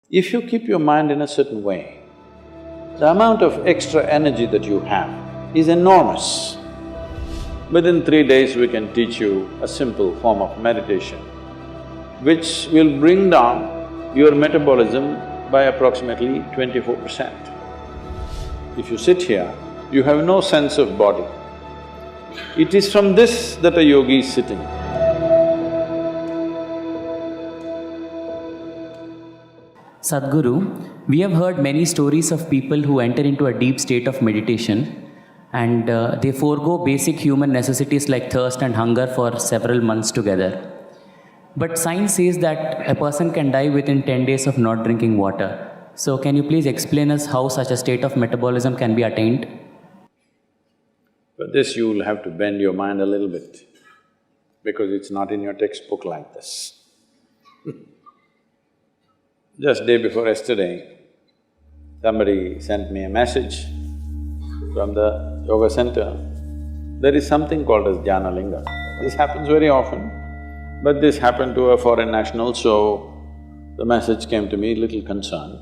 If you keep your mind in a certain way, the amount of extra energy that you have is enormous. Within 3 days, we can teach you a simple form of meditation, which will bring down your metabolism by approximately 24%. If you sit here, you have no sense of body. It is from this that a yogi is sitting. Sadhguru, we have heard many stories of people who enter into a deep state of meditation and they forego basic human necessities like thirst and hunger for several months together. But science says that a person can die within 10 days of not drinking water. So can you please explain us how such a state of metabolism can be attained? For this, you will have to bend your mind a little bit, because it's not in your textbook like this. Just day before yesterday, somebody sent me a message from the yoga center. There is something called as Jnanalinga. This happens very often, but this happened to a foreign national, so the message came to me little concerned.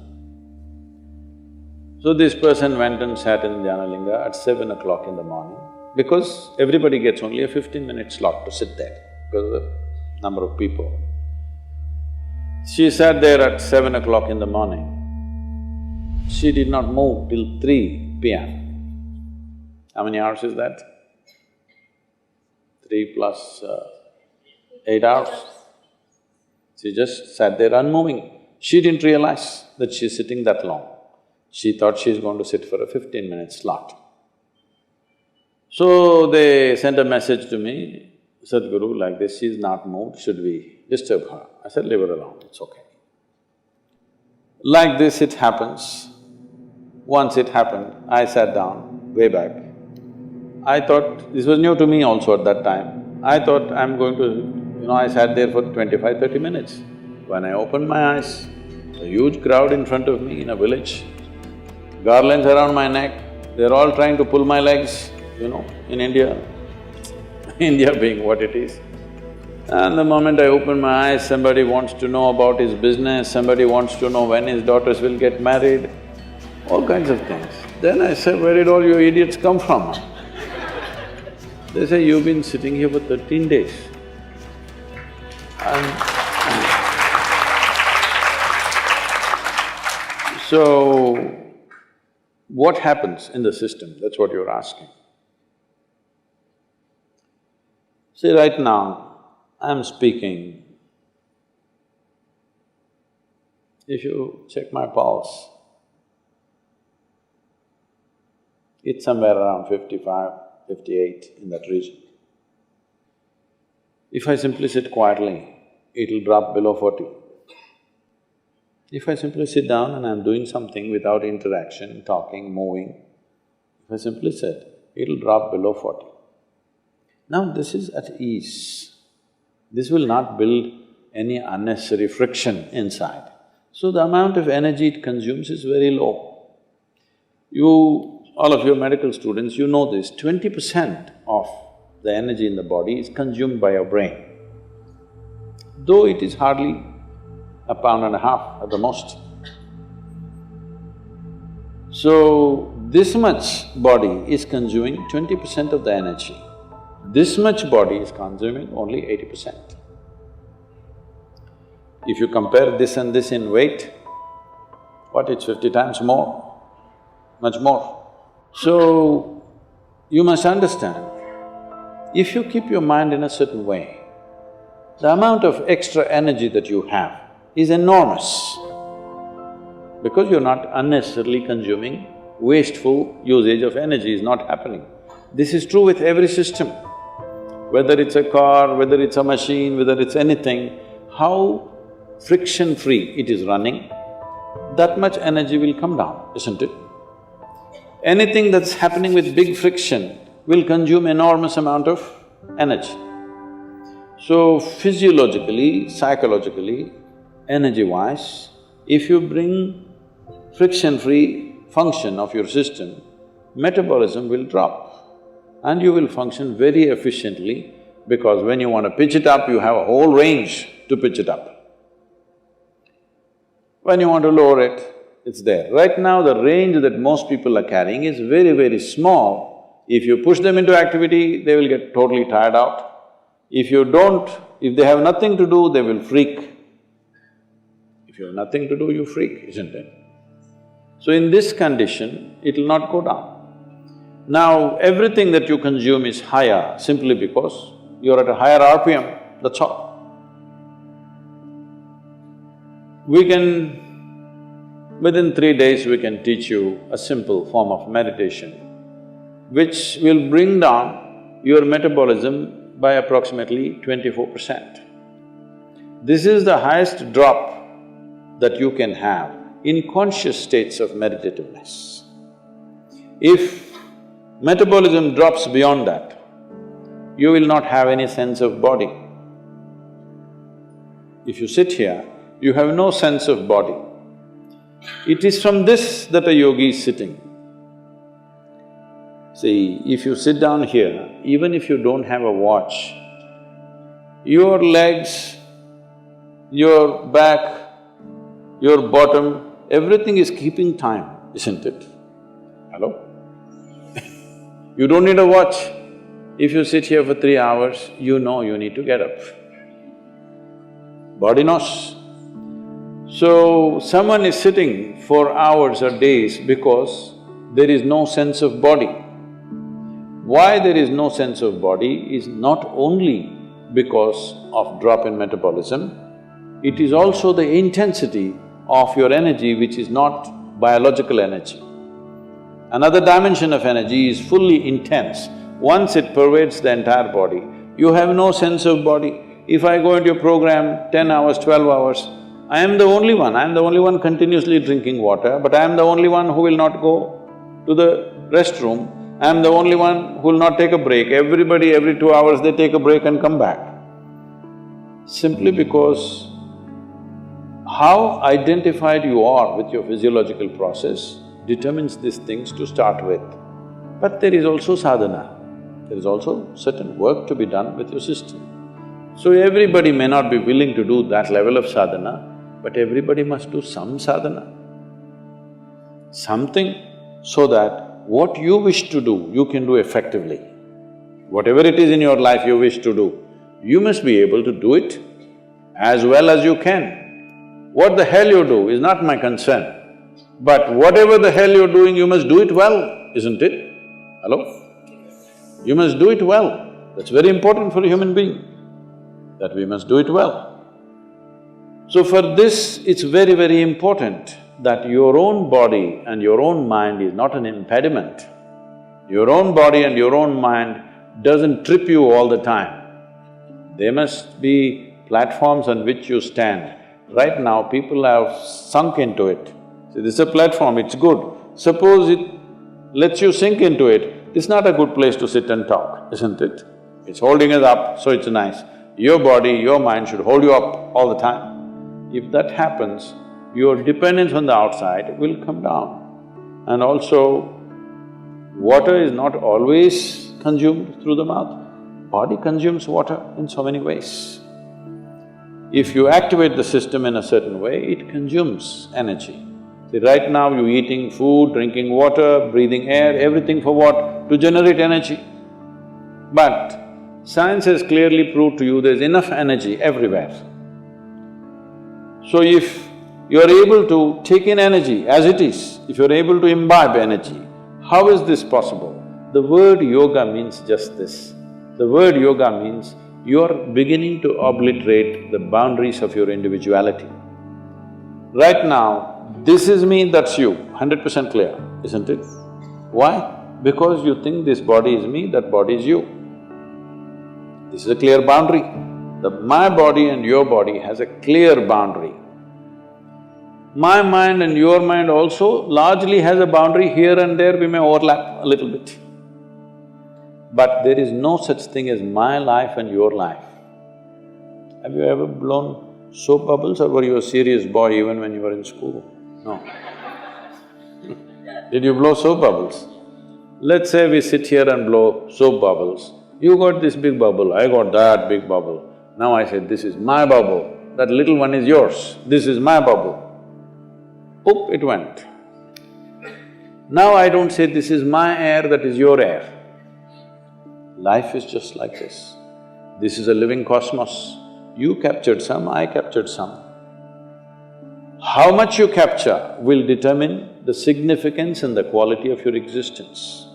So this person went and sat in Jnanalinga at 7 o'clock in the morning, because everybody gets only a 15-minute slot to sit there because of the number of people. She sat there at 7 o'clock in the morning. She did not move till 3 p.m. How many hours is that? 3 plus 8 hours. She just sat there unmoving. She didn't realize that she's sitting that long. She thought she's going to sit for a 15-minute slot. So they sent a message to me, Sadhguru, like this, she's not moved, should we disturb her? I said, leave her alone, it's okay. Like this it happens. Once it happened, I sat down, way back. I thought… this was new to me also at that time. I thought I'm going to… I sat there for 25–30 minutes. When I opened my eyes, a huge crowd in front of me in a village, garlands around my neck, they're all trying to pull my legs, in India, India being what it is. And the moment I open my eyes, somebody wants to know about his business, somebody wants to know when his daughters will get married, all kinds of things. Then I said, where did all you idiots come from? They say, you've been sitting here for 13 days. So, what happens in the system? That's what you're asking. See, right now, I'm speaking. If you check my pulse, it's somewhere around 55, 58, in that region. If I simply sit quietly, it'll drop below 40. If I simply sit down and I'm doing something without interaction, talking, moving, if I simply sit, it'll drop below 40. Now this is at ease. This will not build any unnecessary friction inside. So the amount of energy it consumes is very low. All of your medical students, you know this, 20% of the energy in the body is consumed by your brain, though it is hardly a pound and a half at the most. So, this much body is consuming 20% of the energy. This much body is consuming only 80%. If you compare this and this in weight, it's 50 times more, much more. So, you must understand, if you keep your mind in a certain way, the amount of extra energy that you have is enormous, because you're not unnecessarily consuming, wasteful usage of energy is not happening. This is true with every system. Whether it's a car, whether it's a machine, whether it's anything, how friction-free it is running, that much energy will come down, isn't it? Anything that's happening with big friction will consume enormous amount of energy. So physiologically, psychologically, energy-wise, if you bring friction-free function of your system, metabolism will drop and you will function very efficiently, because when you want to pitch it up, you have a whole range to pitch it up. When you want to lower it, it's there. Right now, the range that most people are carrying is very, very small. If you push them into activity, they will get totally tired out. If you don't, if they have nothing to do, they will freak. If you have nothing to do, you freak, isn't it? So in this condition, it will not go down. Now, everything that you consume is higher simply because you're at a higher RPM, that's all. Within 3 days, we can teach you a simple form of meditation which will bring down your metabolism by approximately 24%. This is the highest drop that you can have in conscious states of meditativeness. If metabolism drops beyond that, you will not have any sense of body. If you sit here, you have no sense of body. It is from this that a yogi is sitting. See, if you sit down here, even if you don't have a watch, your legs, your back, your bottom, everything is keeping time, isn't it? Hello? You don't need a watch. If you sit here for 3 hours, you know you need to get up. Body knows. So, someone is sitting for hours or days because there is no sense of body. Why there is no sense of body is not only because of drop in metabolism, it is also the intensity of your energy which is not biological energy. Another dimension of energy is fully intense. Once it pervades the entire body, you have no sense of body. If I go into your program 10 hours, 12 hours, I am the only one continuously drinking water, but I am the only one who will not go to the restroom. I am the only one who will not take a break. Everybody, every 2 hours they take a break and come back. Simply because how identified you are with your physiological process determines these things to start with. But there is also sadhana, there is also certain work to be done with your system. So everybody may not be willing to do that level of sadhana, but everybody must do some sadhana. Something so that what you wish to do, you can do effectively. Whatever it is in your life you wish to do, you must be able to do it as well as you can. What the hell you do is not my concern, but whatever the hell you're doing, you must do it well, isn't it? Hello? You must do it well. That's very important for a human being, that we must do it well. So for this, it's very, very important that your own body and your own mind is not an impediment. Your own body and your own mind doesn't trip you all the time. There must be platforms on which you stand. Right now, people have sunk into it. See, this is a platform, it's good. Suppose it lets you sink into it, it's not a good place to sit and talk, isn't it? It's holding us up, so it's nice. Your body, your mind should hold you up all the time. If that happens, your dependence on the outside will come down. And also, water is not always consumed through the mouth. Body consumes water in so many ways. If you activate the system in a certain way, it consumes energy. See, right now you're eating food, drinking water, breathing air, everything for what? To generate energy. But science has clearly proved to you there's enough energy everywhere. So if you're able to take in energy as it is, if you're able to imbibe energy, how is this possible? The word yoga means just this. The word yoga means you're beginning to obliterate the boundaries of your individuality. Right now, this is me, that's you, 100% clear, isn't it? Why? Because you think this body is me, that body is you. This is a clear boundary. My body and your body has a clear boundary. My mind and your mind also largely has a boundary. Here and there we may overlap a little bit. But there is no such thing as my life and your life. Have you ever blown soap bubbles, or were you a serious boy even when you were in school? No. Did you blow soap bubbles? Let's say we sit here and blow soap bubbles. You got this big bubble, I got that big bubble. Now I said, this is my bubble, that little one is yours, this is my bubble. Oop, it went. Now I don't say this is my air, that is your air. Life is just like this. This is a living cosmos. You captured some, I captured some. How much you capture will determine the significance and the quality of your existence.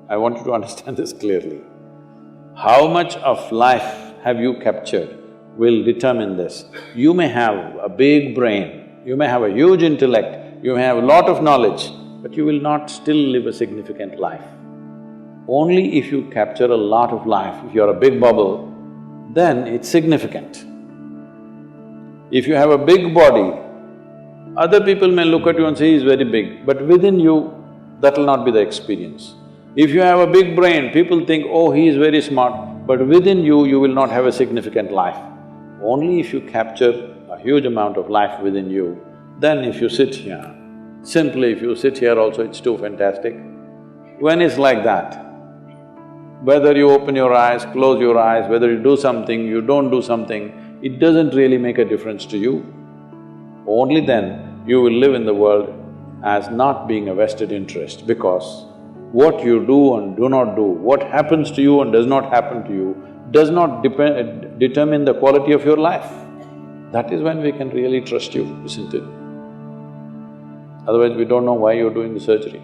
I want you to understand this clearly. How much of life have you captured will determine this. You may have a big brain, you may have a huge intellect, you may have a lot of knowledge, but you will not still live a significant life. Only if you capture a lot of life, if you're a big bubble, then it's significant. If you have a big body, other people may look at you and say, he's very big, but within you, that will not be the experience. If you have a big brain, people think, oh, he is very smart, but within you, you will not have a significant life. Only if you capture a huge amount of life within you, then if you sit here, simply if you sit here also, it's too fantastic. When it's like that, whether you open your eyes, close your eyes, whether you do something, you don't do something, it doesn't really make a difference to you. Only then you will live in the world as not being a vested interest, because what you do and do not do, what happens to you and does not happen to you, does not determine the quality of your life. That is when we can really trust you, isn't it? Otherwise, we don't know why you're doing the surgery.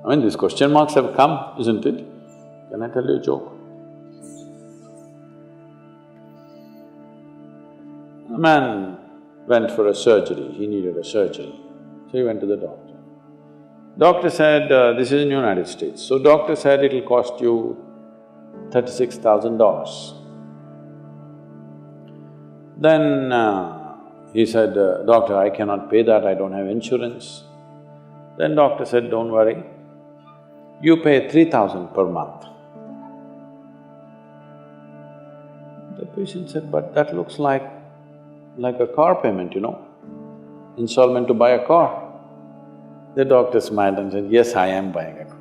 I mean, these question marks have come, isn't it? Can I tell you a joke? A man went for a surgery, he needed a surgery, so he went to the doctor. Doctor said, this is in United States, so doctor said it'll cost you $36,000. Then he said, doctor, I cannot pay that, I don't have insurance. Then doctor said, don't worry, you pay $3,000 per month. The patient said, but that looks like a car payment, you know, installment to buy a car. The doctor smiled and said, yes, I am buying a car.